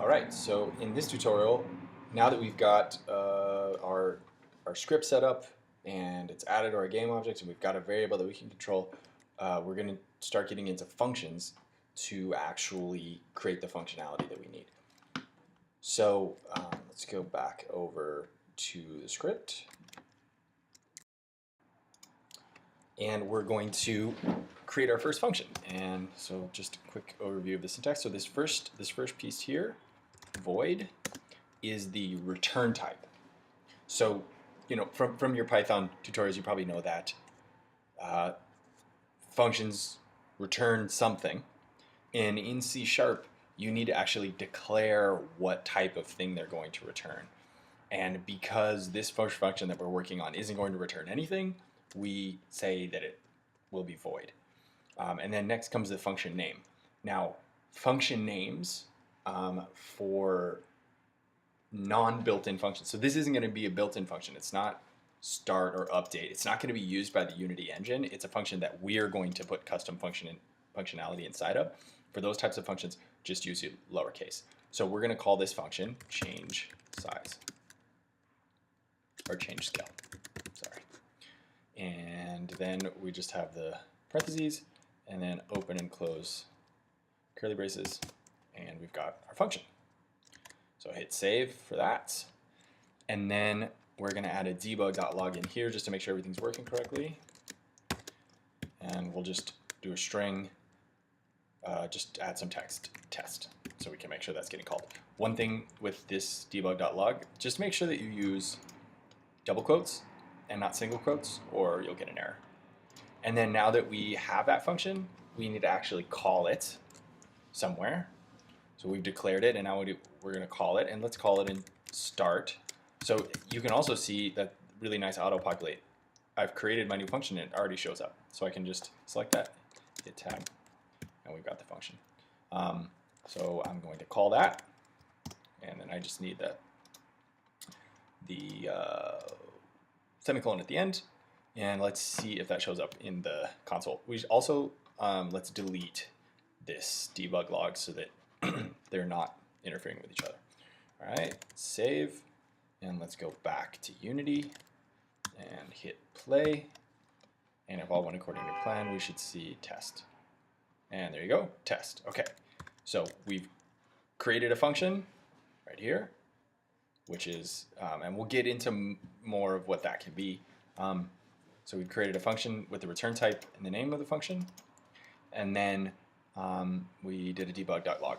Alright, so in this tutorial, now that we've got our script set up and it's added to our game object and we've got a variable that we can control, we're going to start getting into functions to actually create the functionality that we need. So let's go back over to the script. And we're going to create our first function. And so just a quick overview of the syntax. So this first piece here, void, is the return type. So, you know, from your Python tutorials, you probably know that functions return something. And in C#, you need to actually declare what type of thing they're going to return. And because this first function that we're working on isn't going to return anything, we say that it will be void. And then next comes the function name. Now, function names for non-built-in functions. So this isn't going to be a built-in function. It's not start or update. It's not going to be used by the Unity engine. It's a function that we're going to put custom functionality inside of. For those types of functions, just use it lowercase. So we're going to call this function change size, or change scale, sorry. And then we just have the parentheses, and then open and close curly braces, and we've got our function. So hit save for that. And then we're going to add a debug.log in here just to make sure everything's working correctly. And we'll just do a string, just add some text, test, so we can make sure that's getting called. One thing with this debug.log, just make sure that you use double quotes and not single quotes, or you'll get an error. And then now that we have that function, we need to actually call it somewhere. So we've declared it, and now we're going to call it, and let's call it in start. So you can also see that really nice auto-populate. I've created my new function, and it already shows up. So I can just select that, hit tab, and we've got the function. So I'm going to call that, and then I just need the semicolon at the end, and let's see if that shows up in the console. We also, let's delete this debug log so that they're not interfering with each other. All right, save, and let's go back to Unity and hit play. And if all went according to plan, we should see test. And there you go, test. Okay, so we've created a function right here, which is, and we'll get into more of what that can be. So we created a function with the return type and the name of the function, and then we did a debug.log.